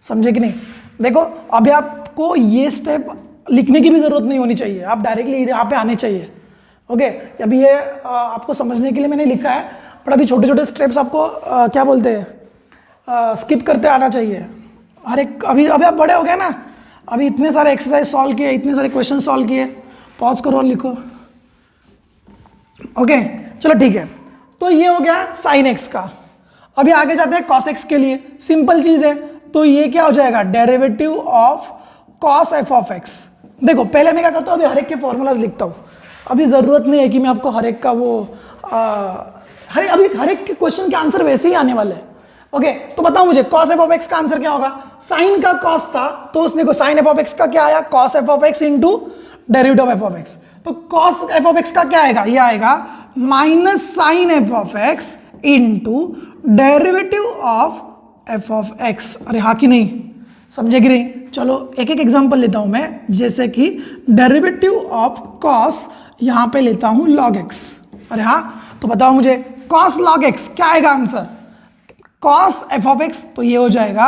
समझे कि नहीं? देखो अभी आपको ये स्टेप लिखने की भी जरूरत नहीं होनी चाहिए, आप डायरेक्टली यहाँ पे आने चाहिए। ओके, अभी ये आपको समझने के लिए मैंने लिखा है, बट अभी छोटे छोटे स्टेप्स आपको क्या बोलते हैं, स्किप करते आना चाहिए। हर एक अभी आप बड़े हो गए ना, अभी इतने सारे एक्सरसाइज सॉल्व किए, इतने सारे क्वेश्चन सॉल्व किए, पॉज करो और लिखो। ओके, चलो ठीक है, तो ये हो गया साइन एक्स का। अभी आगे जाते हैं कॉस एक्स के लिए, सिंपल चीज है, तो ये क्या हो जाएगा, derivative of cos f of x. देखो पहले मैं क्या करता हूँ, अभी हर एक के फॉर्मूलाज लिखता हूँ, अभी जरूरत नहीं है कि मैं आपको हर एक का वो अभी हर एक के क्वेश्चन के आंसर वैसे ही आने वाले हैं। ओके, तो बताओ मुझे कॉस एफ ऑफ एक्स का आंसर क्या होगा, साइन का कॉस था, तो उसने को साइन एफ ऑफ एक्स का क्या आया, cos f of x into derivative of f of x. तो कॉस एफ ऑफ एक्स का क्या आएगा, ये आएगा minus sine f of x into derivative of f of x. अरे हाँ कि नहीं? समझे कि नहीं? चलो एक एक एग्जांपल लेता हूं मैं, जैसे कि डेरिवेटिव ऑफ कॉस, यहां पे लेता हूं लॉग एक्स। अरे हाँ, तो बताओ मुझे कॉस लॉग एक्स क्या आएगा answer, cos f of x, तो ये हो जाएगा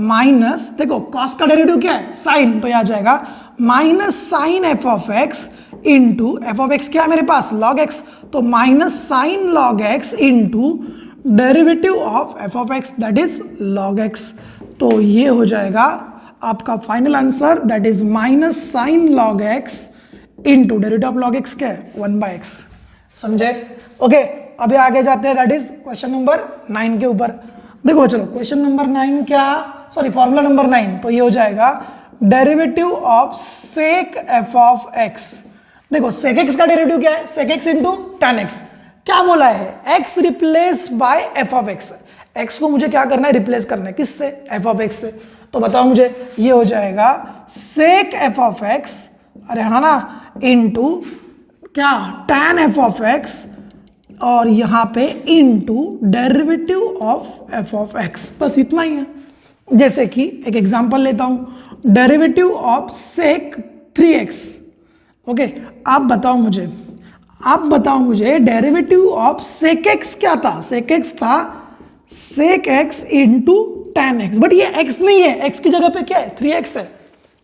माइनस, देखो कॉस का डेरिवेटिव क्या है साइन, तो ये आ जाएगा minus sine f of x into f of x क्या है मेरे पास लॉग एक्स, तो minus sine log x into derivative of f of x that is log x. तो ये हो जाएगा आपका final answer that is minus sine log x into derivative of log x क्या है 1/x। समझे? ओके, अभी आगे जाते हैं दैट इज क्वेश्चन नंबर 9 के ऊपर। देखो चलो क्वेश्चन नंबर 9 क्या, सॉरी फॉर्मूला नंबर 9, तो ये हो जाएगा derivative of sec f of x. देखो सेक एक्स का डेरिवेटिव क्या है, sec x into tan x. क्या बोला है, x replace by f of x, x को मुझे क्या करना है रिप्लेस करना है, किससे, एफ ऑफ एक्स से। तो बताओ मुझे, ये हो जाएगा सेक एफ ऑफ एक्स, अरे हाँ ना, इंटू क्या tan एफ ऑफ एक्स और यहां पे into derivative of f of x, बस इतना ही है। जैसे कि एक एग्जांपल लेता हूं, derivative of sec 3x। Okay, आप बताओ मुझे डेरिवेटिव ऑफ सेक एक्स क्या था, सेक एक्स था sec x into tan x, but ये x नहीं है, x की जगह पे क्या है 3x है,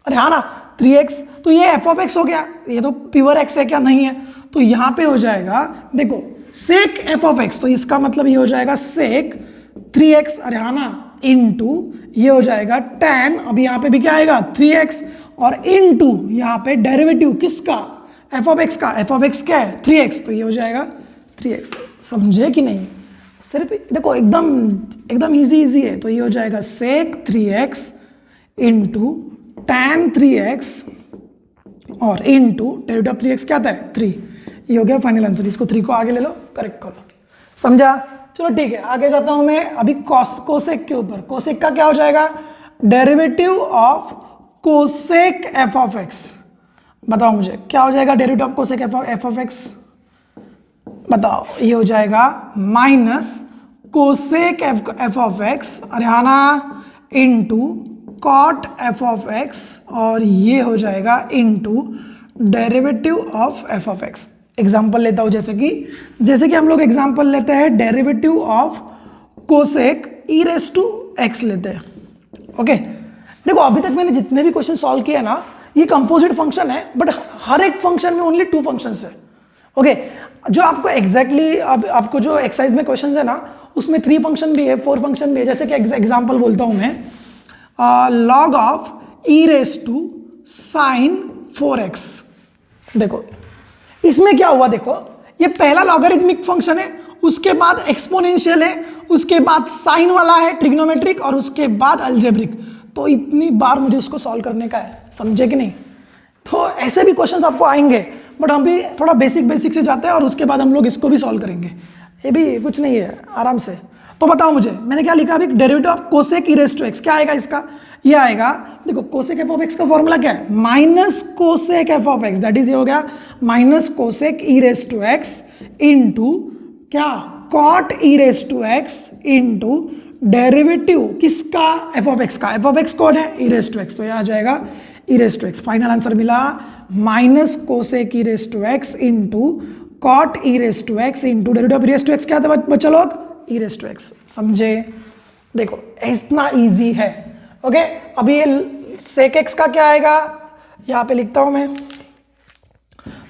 अरे हाँ ना 3x, तो ये एफ ऑफ एक्स हो गया, ये तो प्योर x है क्या, नहीं है, तो यहां पे हो जाएगा देखो सेक एफ ऑफ एक्स, तो इसका मतलब ये हो जाएगा सेक 3x, अरे हाँ ना, इंटू ये हो जाएगा tan, अब यहाँ पे भी क्या आएगा 3x और इंटू यहाँ पे डेरिवेटिव किसका, एफ ऑफ एक्स का, एफ ऑफ एक्स क्या है 3x, तो ये हो जाएगा 3x। समझे कि नहीं? सिर्फ देखो एकदम इजी है, तो ये हो जाएगा सेक 3x इंटू tan 3x और इंटू डेरिवेटिव ऑफ 3x क्या आता है 3, ये हो गया फाइनल आंसर। इसको 3 को आगे ले लो, करेक्ट करो। समझा? चलो ठीक है, आगे जाता हूं मैं अभी कोसेक के ऊपर। कोसेक का क्या हो जाएगा, derivative of cosec f of x. बताओ मुझे क्या हो जाएगा derivative of cosec f of x, बताओ। ये हो जाएगा minus cosec f of x, अरे हाँ ना, into cot f of x और ये हो जाएगा into derivative of f of x. Example लेता हूं, जैसे कि हम लोग एग्जाम्पल लेते हैं derivative of cosec e raise to x लेते हैं। ओके, देखो अभी तक मैंने जितने भी क्वेश्चन सॉल्व किए ना, ये कंपोजिट फंक्शन है, बट हर एक फंक्शन में ओनली 2 फंक्शंस है। ओके, जो आपको एग्जैक्टली आपको जो एक्सरसाइज में क्वेश्चन है ना, उसमें 3 फंक्शन भी है, 4 फंक्शन भी है। जैसे कि एग्जाम्पल बोलता हूं मैं, log of e raise to sine 4x। देखो इसमें क्या हुआ, देखो ये पहला लॉगरिथमिक फंक्शन है, उसके बाद एक्सपोनेंशियल है, उसके बाद साइन वाला है ट्रिग्नोमेट्रिक और उसके बाद अलजेब्रिक। तो इतनी बार मुझे उसको सॉल्व करने का है, समझे कि नहीं? तो ऐसे भी क्वेश्चंस आपको आएंगे, बट हम भी थोड़ा बेसिक से जाते हैं और उसके बाद हम लोग इसको भी सॉल्व करेंगे। ये भी कुछ नहीं है, आराम से। तो बताओ मुझे, मैंने क्या लिखा अभी, derivative of cosec e raise to x, क्या आएगा इसका, ये आएगा, देखो कोसेक एफ ऑफ एक्स का फॉर्मूला क्या है, minus cosec f of x, that is ये हो गया minus cosec e raise to x into क्या cot e raise to x into derivative किसका, एफ ऑफ एक्स का, एफ ऑफ एक्स कौन है, ई रेस टू एक्स, तो ये आ जाएगा e raise to x. Final answer मिला minus cosec e raise to x into cot e raise to x into derivative of e raise to x क्या था बच्चा लोग, ई रेस टू एक्स। समझे? देखो इतना इजी है। ओके, अभी ये सेक एक्स का क्या आएगा, यहां पे लिखता हूं मैं,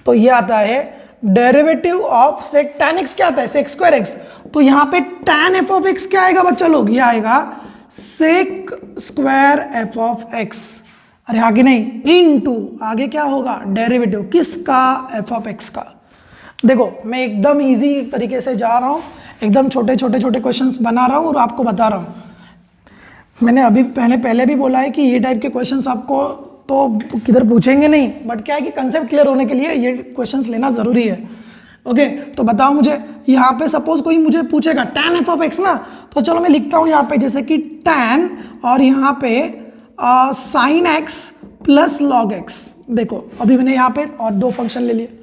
तो ये आता है derivative of sec tan x, क्या आता है सेक स्क्वायर एक्स, तो यहां पे tan f ऑफ x क्या आएगा बच्चा लोग, ये आएगा sec square f of x, अरे आगे नहीं, इनटू आगे क्या होगा डेरिवेटिव किसका, f ऑफ x का। देखो मैं एकदम इजी तरीके से जा रहा हूं, एकदम छोटे क्वेश्चंस बना रहा हूं और आपको बता रहा हूं। मैंने अभी पहले भी बोला है कि ये टाइप के क्वेश्चंस आपको तो किधर पूछेंगे नहीं, बट क्या है कि कंसेप्ट क्लियर होने के लिए ये क्वेश्चंस लेना जरूरी है। ओके, तो बताओ मुझे, यहाँ पे सपोज कोई मुझे पूछेगा tan f ऑफ x ना, तो चलो मैं लिखता हूँ यहाँ पे जैसे कि tan और यहाँ पे sin x plus log x। देखो अभी मैंने यहाँ पे और 2 फंक्शन ले लिए।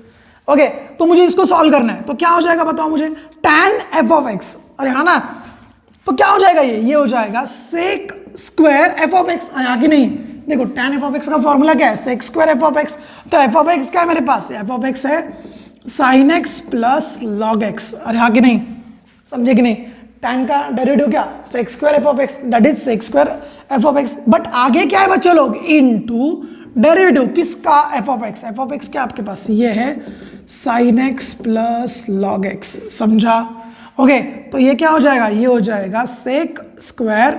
ओके, तो मुझे इसको सॉल्व करना है, तो क्या हो जाएगा बताओ मुझे, tan f ऑफ x, अरे हाँ ना, तो क्या हो जाएगा ये हो जाएगा sec square f of x, आगे नहीं, देखो tan एफ ऑफ एक्स का फॉर्मूला क्या है, sec square f of x, तो एफ ऑफ एक्स क्या है मेरे पास, एफ ऑफ एक्स है sine x plus log x, अरे आगे नहीं, समझे कि नहीं? tan का डेरिवेटिव क्या, sec square f of x, that is sec square f of x. But आगे क्या है बच्चे लोग, इनटू डेरिवेटिव किसका, f of x. F of x क्या आपके पास, ये है sin x plus log x, समझा? ओके, तो ये क्या हो जाएगा, ये हो जाएगा sec square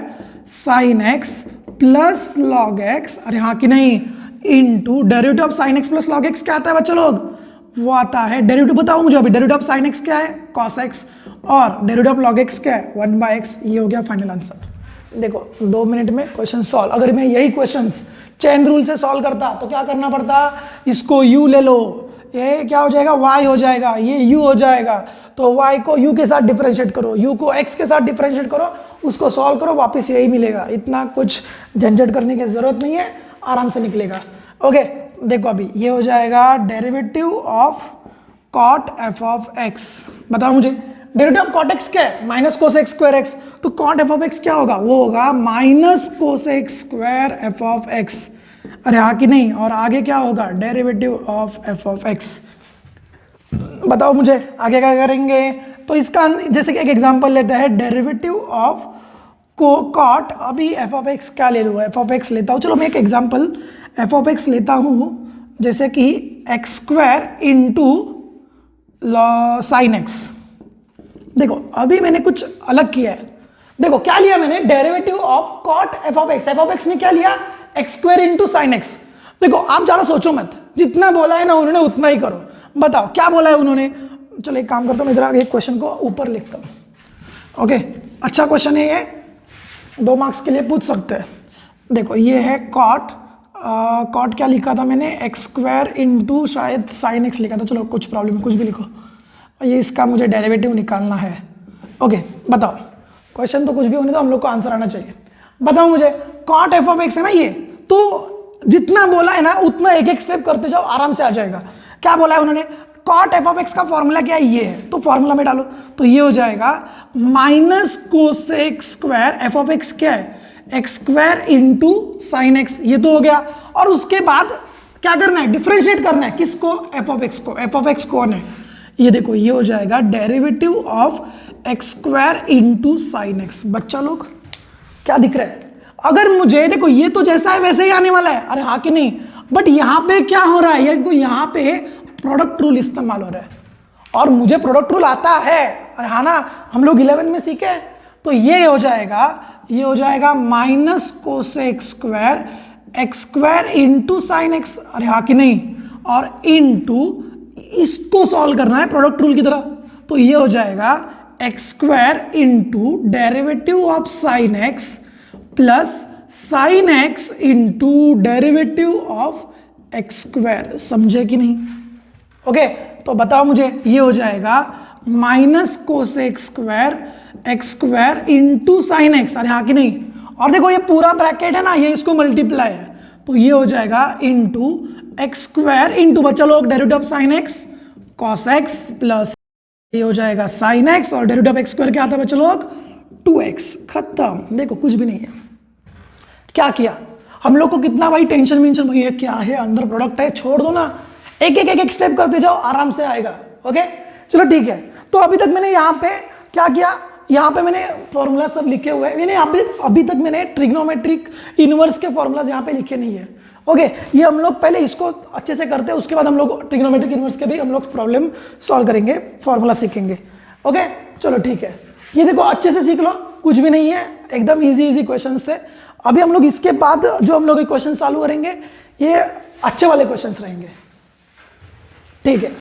sin x plus log x, अरे हाँ कि नहीं, into derivative of sin x plus log x क्या आता है बच्चे लोग, वो आता है, डेरिवेटिव बताओ मुझे अभी, डेरिवेटिव ऑफ sin x क्या है, cos x, और डेरिवेटिव ऑफ log x क्या है, 1/x। ये हो गया फाइनल आंसर। देखो 2 मिनट में क्वेश्चन सॉल्व। अगर मैं यही क्वेश्चंस चेन रूल से सॉल्व करता तो क्या करना पड़ता, इसको u ले लो, ये क्या हो जाएगा, y हो जाएगा, ये u हो जाएगा, तो y को u के साथ डिफरेंशिएट करो, u को x के साथ डिफरेंशिएट करो, उसको सॉल्व करो, वापस यही मिलेगा। इतना कुछ झंझट करने की जरूरत नहीं है, आराम से निकलेगा। ओके, देखो अभी ये हो जाएगा derivative of cot f of x. बताओ मुझे डेरिवेटिव ऑफ कॉट एक्स क्या है, माइनस कोसेक स्क्वायर एक्स, तो कॉट एफ ऑफ एक्स क्या होगा, वो होगा minus cosec square f of x. अरे हाँ कि नहीं, और आगे क्या होगा, derivative of f of x. बताओ मुझे आगे क्या करेंगे, तो इसका जैसे कि एक एग्जांपल लेते हैं, डेरिवेटिव ऑफ को कॉट, अभी एफ ऑफ एक्स क्या ले लूँ, एफ ऑफ एक्स लेता हूँ, चलो मैं एक एग्जांपल एफ ऑफ एक्स लेता हूँ, जैसे कि x square into sine x. देखो अभी मैंने कुछ अलग किया है, देखो क्या लिया मैंने, derivative of cot f of x. F of x ने क्या लिया, x square into sine x. देखो आप ज्यादा सोचो मत, जितना बोला है ना उन्होंने उतना ही करो। बताओ क्या बोला है उन्होंने, चलो एक काम करता हूँ, इधर एक क्वेश्चन को ऊपर लिखता हूँ। ओके, अच्छा क्वेश्चन है ये, 2 मार्क्स के लिए पूछ सकते हैं। देखो ये है कॉट, कॉट क्या लिखा था मैंने, एक्स स्क्वायर इंटू शायद साइन एक्स लिखा था, चलो कुछ प्रॉब्लम है, कुछ भी लिखो, ये इसका मुझे डेरिवेटिव निकालना है। ओके बताओ, क्वेश्चन तो कुछ भी होने तो हम लोग को आंसर आना चाहिए। बताओ मुझे कॉट एफ ऑफ एक्स है ना ये, तो जितना बोला है ना उतना एक एक स्टेप करते जाओ, आराम से आ जाएगा। क्या बोला है उन्होंने, कॉट एफ ऑफ एक्स का फॉर्मूला क्या है, ये है, तो फॉर्मूला में डालो, तो ये हो जाएगा minus cosec square f of x क्या है, x square into sine x, ये तो हो गया। और उसके बाद क्या करना है, डिफरेंशिएट करना है, किसको, एफ ऑफ एक्स को। एफ ऑफ एक्स कौन है, ये देखो, ये हो जाएगा derivative of x square into sine x. बच्चा लोग क्या दिख रहा है, अगर मुझे देखो ये तो जैसा है वैसे ही आने वाला है, अरे हाँ कि नहीं, बट यहां पे क्या हो रहा है, यहां पे प्रोडक्ट रूल इस्तेमाल हो रहा है, और मुझे प्रोडक्ट रूल आता है, अरे हाँ ना, हम लोग 11 में सीखे। तो ये हो जाएगा minus cosec square x square into sine x, अरे हाँ कि नहीं, और इंटू इसको सॉल्व करना है प्रोडक्ट रूल की तरह, तो ये हो जाएगा x square into derivative of sine x plus sign x into derivative of x square. समझे कि नहीं? ओके, तो बताओ मुझे, ये हो जाएगा minus cosec square x square into sine x, अरे हाँ कि नहीं, और देखो ये पूरा ब्रैकेट है ना, ये इसको मल्टीप्लाई है, तो ये हो जाएगा इंटू एक्स स्क्वायर इंटू, बच्चा लोग derivative of sine x cos x plus ये हो जाएगा साइन एक्स, और डेरिवेटिव ऑफ एक्स स्क्वायर क्या आता है बच्चा लोग, 2x। खत्म। देखो कुछ भी नहीं है। क्या किया हम लोग को, कितना भाई टेंशन वेंशन, भाई ये क्या है, अंदर प्रोडक्ट है, छोड़ दो ना, एक स्टेप करते जाओ, आराम से आएगा। ओके चलो ठीक है। तो अभी तक मैंने यहाँ पे क्या किया, यहाँ पे मैंने फॉर्मूला सब लिखे हुए हैं, मैंने यहाँ पे अभी तक मैंने ट्रिग्नोमेट्रिक इनवर्स के फॉर्मूलाज यहाँ पे लिखे नहीं है। ओके, ये हम लोग पहले इसको अच्छे से करते हैं, उसके बाद हम लोग ट्रिग्नोमेट्रिक इनवर्स के भी हम लोग प्रॉब्लम सॉल्व करेंगे, फॉर्मूला सीखेंगे। ओके चलो ठीक है, ये देखो अच्छे से सीख लो, कुछ भी नहीं है, एकदम इजी क्वेश्चंस थे। अभी हम लोग इसके बाद जो हम लोग क्वेश्चन चालू करेंगे, ये अच्छे वाले क्वेश्चंस रहेंगे, ठीक है।